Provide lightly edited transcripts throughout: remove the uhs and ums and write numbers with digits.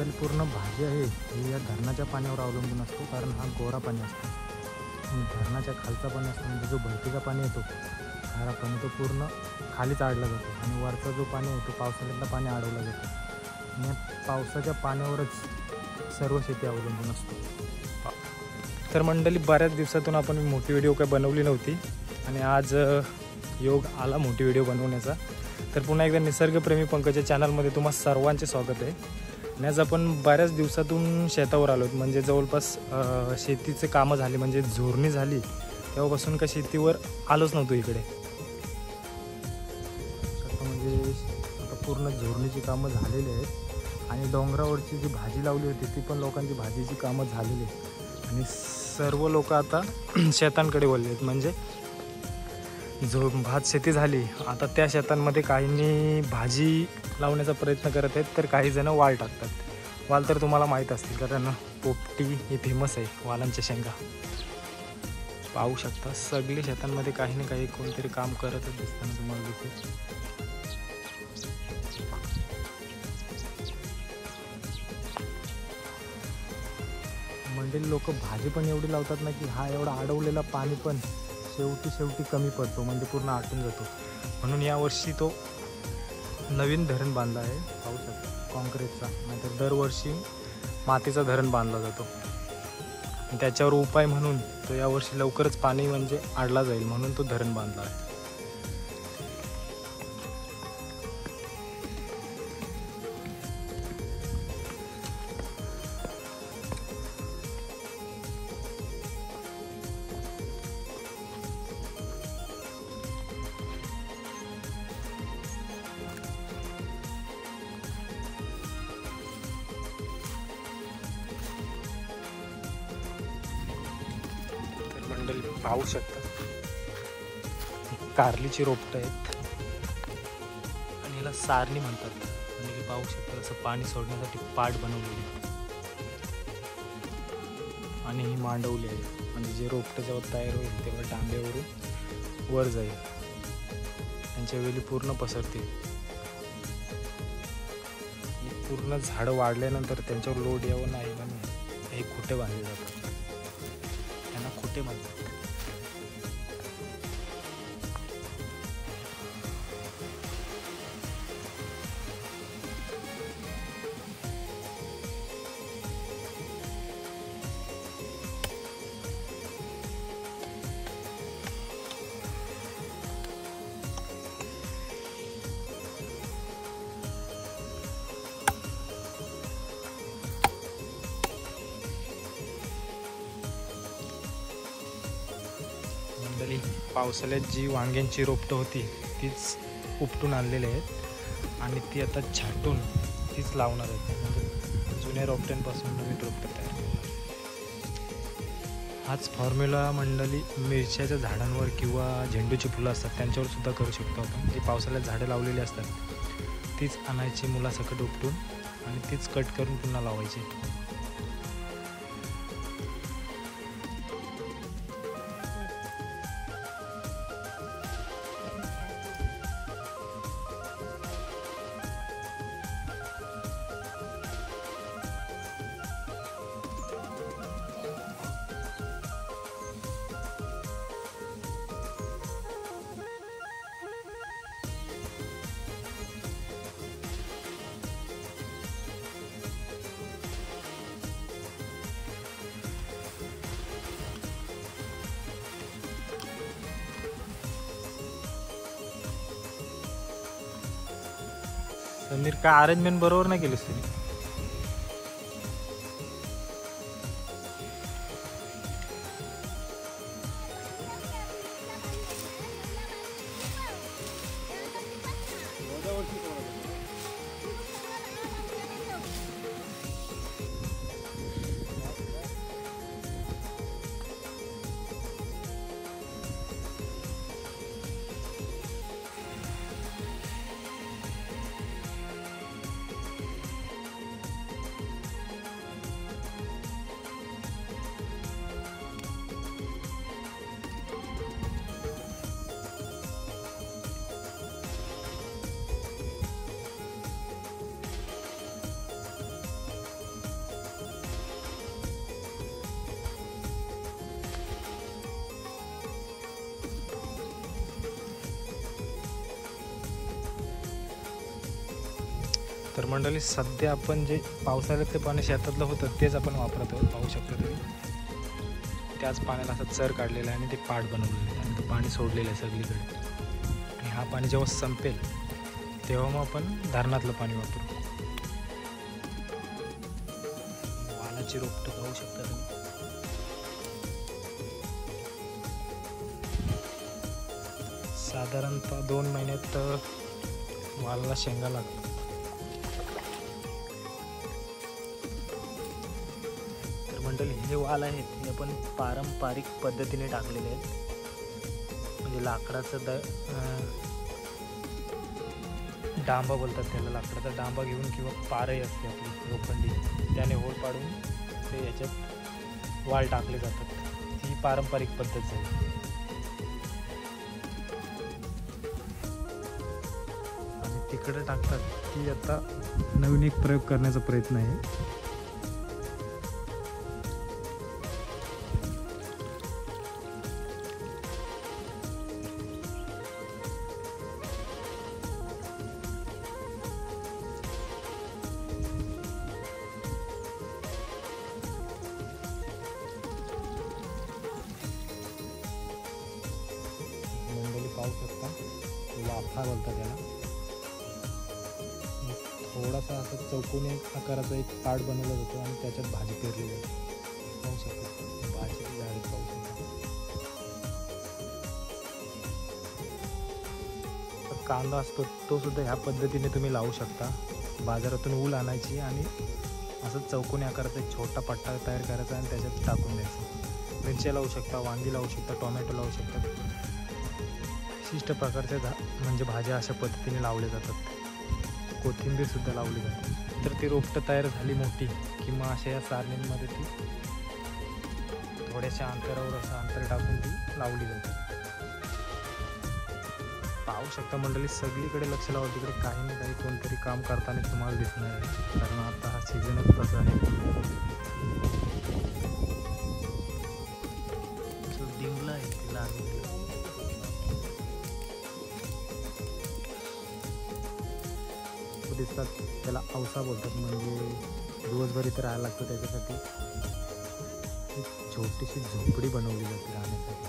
मंडळी पूर्ण भाजी आहे ही या धरणाच्या पाण्यावर अवलंबून असतो, कारण हा गोरा पाणी असतो आणि धरणाच्या खालचा पाणी असतो म्हणजे जो भरतीचा पाणी येतो खारा पाणी तो पूर्ण खाली चाडला जातो आणि वरचा जो पाणी आहे तो पावसाळ्यातला पाणी अडवला जातो आणि या पावसाच्या पाण्यावरच सर्व शेती अवलंबून असतो। तर मंडळी बऱ्याच दिवसातून आपण मोठी व्हिडिओ काय बनवली नव्हती आणि आज योग आला मोठी व्हिडिओ बनवण्याचा। तर पुन्हा एकदा निसर्गप्रेमी पंकजच्या चॅनलमध्ये तुम्हा सर्वांचे स्वागत आहे। आणि आज आपण बऱ्याच दिवसातून शेतावर आलो, म्हणजे जवळपास शेतीचे कामं झाली म्हणजे झोरणी झाली तेव्हापासून का शेतीवर आलोच नव्हतो इकडे। म्हणजे आता पूर्ण झोरणीची कामं झालेली आहेत आणि डोंगरावरची जी भाजी लावली होती ती पण लोकांची भाजीची कामं झालेली आहेत आणि सर्व लोक आता शेतांकडे वळले आहेत। म्हणजे जो भात शेती झाली आता त्या शेतांमध्ये काहींनी भाजी लावण्याचा प्रयत्न करत आहेत, तर काही जण वाल टाकतात। वाल तर तुम्हाला माहीत असतील कारण पोपटी ही फेमस आहे, वालांच्या शेंगा पाहू शकता। सगळे शेतांमध्ये काही ना काही कोणतरी काम करतच दिसताना तुम्हाला दिसेल। मंडळी लोक भाजी पण एवढी लावतात ना की हा एवढा अडवलेला पाणी पण शेवटी कमी पडतो, म्हणजे पूर्ण आटून जातो। म्हणून यावर्षी तो नवीन धरण बांधला आहे, पाहू शकता कॉन्क्रीटचा, नाहीतर दरवर्षी मातीचा धरण बांधला जातो। त्याच्यावर उपाय म्हणून तो यावर्षी लवकरच पाणी म्हणजे आडला जाईल म्हणून तो धरण बांधला आहे। मंडळी पाहू शकता कारलीची रोपटं आहेत आणि याला सारणी म्हणतात। आणि पाहू शकता असं पाणी सोडण्यासाठी पाट बनवलेली आणि ही मांडवली आहे, म्हणजे जे रोपटं जेव्हा तयार होईल तेव्हा डांब्यावरून वर जाईल, त्यांच्या वेली पूर्ण पसरतील। पूर्ण झाडं वाढल्यानंतर त्यांच्यावर लोड यावं नाही म्हणून हे खोटे बांधले जातात, त्यांना खोटे म्हणतात। पावसाळ्यात जी वांग्यांची रोपटं होती तीच उपटून आणलेली आहेत आणि ती आता छाटून तीच लावणार आहेत, म्हणजे जुन्या रोपट्यांपासून नवीन रोपटं तयार करणार। हाच फॉर्म्युला मंडळी मिरच्याच्या झाडांवर किंवा झेंडूची फुलं असतात त्यांच्यावर सुद्धा करू शकतो आपण। जी पावसाळ्यात झाडं लावलेली असतात तीच आणायची मुलासकट उपटून आणि तीच कट करून पुन्हा लावायची। समीर काय अरेंजमेंट बरोबर नाही केलीस तुम्ही? तर मंडळी सध्या आपण जे पावसाळ्यात ते पाणी शेतातलं होतं तेच आपण वापरत आहोत. पाहू शकतो तुम्ही त्याच पाण्याला असं चर काढलेलं आहे आणि ते पाट बनवलेलं आहे आणि ते पाणी सोडलेलं आहे सगळीकडे. आणि हा पाणी जेव्हा संपेल तेव्हा मग आपण धरणातलं पाणी वापरू. वालाची रोपटं पाहू शकता तुम्ही. साधारणतः 2 महिन्यात वालाला शेंगा लागतात. तर मंडळी हे वाल आहेत हे आपण पारंपरिक पद्धतीने टाकलेले आहेत. म्हणजे लाकडाचं डांबा बोलतात त्याला. लाकडाचा डांबा घेऊन किंवा पारही असते आपली लोखंडी त्याने होल पाडून ते याच्यात वाल टाकले जातात. ही पारंपरिक पद्धत आहे. तिकडे टाकतात ती आता नवीन एक प्रयोग करण्याचा प्रयत्न आहे. मंडळी पाहू शकता वाफा बोलतात त्याला. थोडासा असं चौकोनी आकाराचा एक पाट बनवला जातो आणि त्याच्यात भाजी पेरली जाते. पाहू शकतो भाजीची झाडे पाहू शकतो. कांदा असतो तो सुद्धा ह्या पद्धतीने तुम्ही लावू शकता. बाजारातून ऊल आणायची आणि असं चौकोनी आकाराचा एक छोटा पट्टा तयार करायचा आणि त्याच्यात टाकून द्यायचं. मिरच्या लावू शकता, वांगी लावू शकता, टोमॅटो लावू शकता. विशिष्ट प्रकारच्या म्हणजे भाज्या अशा पद्धतीने लावल्या जातात. कोथिंबीर सुद्धा लावली जाते. तर ती रोपटं तयार झाली मोठी किंवा अशा या सारणींमध्ये ती थोड्याशा अंतरावर असं अंतर टाकून ती लावली जाते. पाहू शकता मंडळी सगळीकडे लक्ष लावा. तिकडे काही ना काही कोणतरी काम करताना तुम्हाला दिसणार आहे. कारण आता हा सीझनच तसा आहे. डिंगला आहे तिला दिसतात त्याला औसा बोलतात. म्हणजे दिवसभर इथे राहायला लागतं. त्याच्यासाठी एक छोटीशी झोपडी बनवली जाते राहण्यासाठी.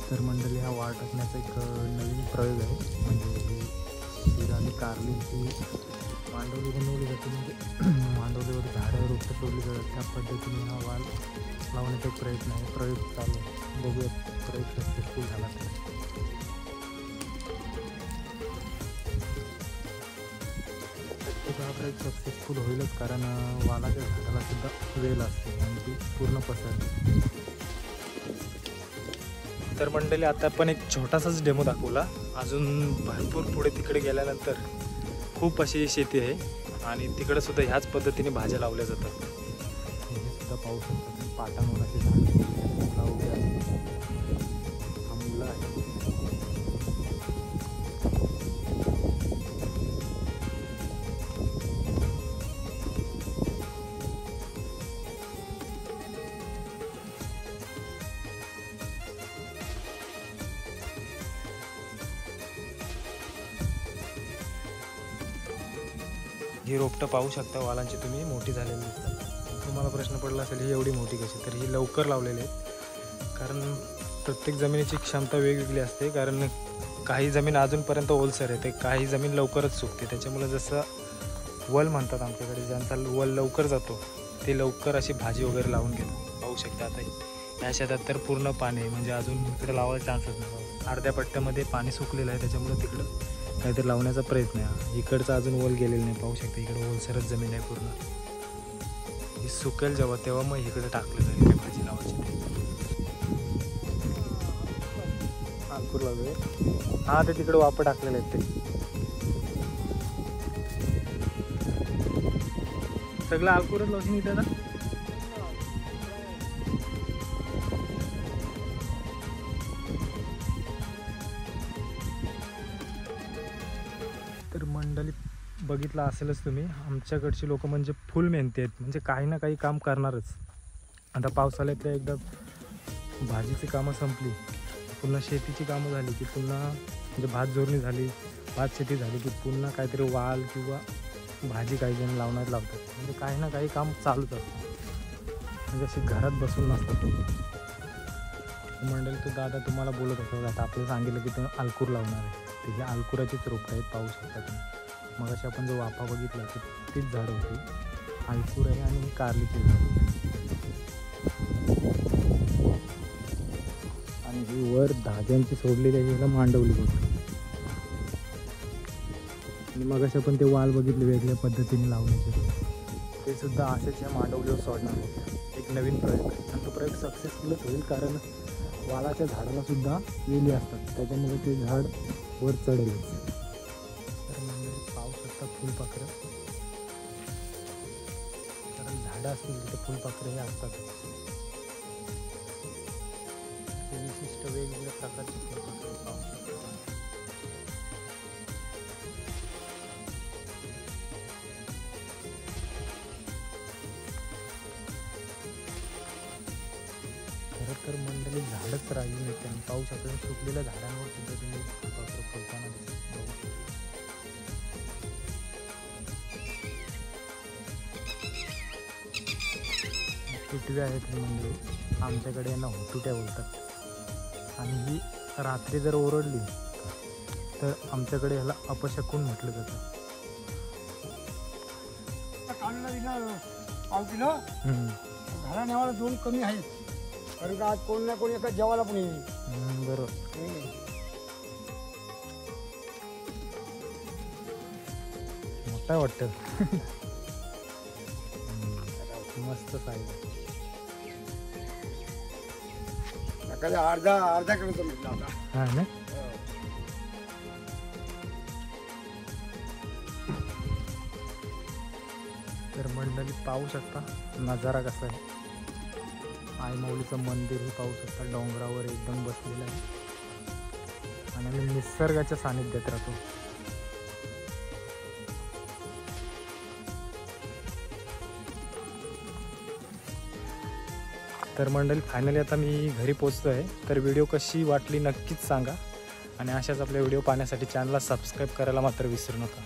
तर मंडळी हा वाळ टाकण्याचा एक नवीन प्रयोग आहे. म्हणजे शिरा आणि कारलीची मांडवली बनवली जाते. म्हणजे मांडवलीवर झाडं रोपटं ठेवली जातात. त्या पद्धतीने हा वाल लावण्याचा एक प्रयत्न आहे. प्रयोग चालू आहे. बघूयात प्रयोग सक्सेसफुल झाला तर. हा प्रयोग सक्सेसफुल होईलच. कारण वालाच्या झाडाला सुद्धा वेल असते आणि ती पूर्ण पसरते. तर मंडळी आता आपण एक छोटासाच डेमो दाखवला. अजून भरपूर पुढे तिकडे गेल्यानंतर खूप अशी शेती आहे आणि तिकडे सुद्धा ह्याच पद्धतीने भाज्या लावल्या जातात. हे सुद्धा पाहू शकता पाटांवर असे झाड लावले आहेत. हा मुलं आहे. ही रोपटं पाहू शकता वालांची तुम्ही मोठी झालेली दिसतात. तुम्हाला प्रश्न पडला असेल ही एवढी मोठी कशी. तर ही लवकर लावलेली आहेत. कारण प्रत्येक जमिनीची क्षमता वेगवेगळी असते. कारण काही जमीन अजूनपर्यंत ओलसर आहे. ते काही जमीन लवकरच सुकते. त्याच्यामुळे जसं वल म्हणतात आमच्याकडे, ज्यांचा वल लवकर जातो ते लवकर अशी भाजी वगैरे लावून घेतात. पाहू शकता आता ह्या शेतात तर पूर्ण पाणी आहे. म्हणजे अजून इकडे लावायला चान्सच नाही. अर्ध्या पट्ट्यामध्ये पाणी सुकलेलं आहे. त्याच्यामुळे तिकडं काहीतरी लावण्याचा प्रयत्न आहे. इकडचं अजून ओल गेलेलं नाही. पाहू शकता इकडे ओलसरच जमीन आहे पूर्ण. ही सुकेल जेव्हा तेव्हा मग इकडे टाकलं जाईल काय भाजी लावायची. अंकुर लागले. हा ते तिकडे वापर टाकलेले आहेत. ते सगळं अंकुरच लावून इथे ना. तर मंडळी बघितलं असेलच तुम्ही, आमच्याकडची लोक म्हणजे फुल मेहनती आहेत, म्हणजे काही ना काही काम करणारच. आता पावसाळ्यातल्या एकदा भाजीची कामं संपली, पुन्हा शेतीची कामं झाली की पुन्हा म्हणजे भात जोडणी झाली, भात शेती झाली की पुन्हा काहीतरी वाल किंवा भाजी काही जण लावतात. म्हणजे काही ना काही काम चालूच असतं, म्हणजे अशी घरात बसून नसतात लोक. मंडळी तो दादा तुम्हाला बोलत होता, आता आपल्याला सांगितलं की तो आलकूर लावणार आहे. ते हे आलकुराचीच रोपं आहेत, पाहू शकता तुम्ही. मग अशी आपण जो वाफा बघितला तर तीच झाडं होती, आलकूर आहे आणि कारलीची झाड होती. आणि ही वर धाग्यांची सोडलेली आहे, याला मांडवली होती. आणि मग अशा आपण ते वाल बघितले वेगळ्या पद्धतीने लावण्याचे, ते सुद्धा असेच या मांडवलीवर सोडणार होते. एक नवीन प्रयोग, आणि तो प्रयोग सक्सेसफुलच होईल, कारण वालाच्या झाडाला सुद्धा वेली असतात, त्याच्यामुळे ते झाड वर चढेल. तर म्हणजे पाहू शकता फुलपाखरं, कारण झाडं असतील तिथे फुलपाखरं हे असतात. हे विशिष्ट वेगवेगळ्या प्रकारचे फुलपाखरं पाहू शकता. खरं तर मंडळी झाडच राहिली नाही, आणि पाहू शकता सुकलेल्या झाडांवर सुद्धा तुम्ही फुलपाखरं फुलताना दिसत. टिटव्या आहेत मंडळी, आमच्याकडे यांना हुटुट्या बोलतात. आणि ही रात्री जर ओरडली तर आमच्याकडे ह्याला अपशकुन म्हटलं जातं. घरा नेवाला 2 कमी आहेत, कारण का आज कोण ना कोण एका जेवायला पण येईल. बरोबर. मोठा वाटतं. मस्त साईज. अर्धा किलोचा म्हटलं आता. हा ना. तर मंडळी पाहू शकता नजारा कसा आहे. आईमाऊलीचं मंदिर हे पाहू शकता, डोंगरावर एकदम बसलेलं आहे, आणि आम्ही निसर्गाच्या सानिध्यात राहतो. तर मंडळी फायनली आता मी घरी पोचतो आहे. तर व्हिडिओ कशी वाटली नक्कीच सांगा, आणि अशाच आपल्या व्हिडिओ पाहण्यासाठी चॅनलला सबस्क्राईब करायला मात्र विसरू नका.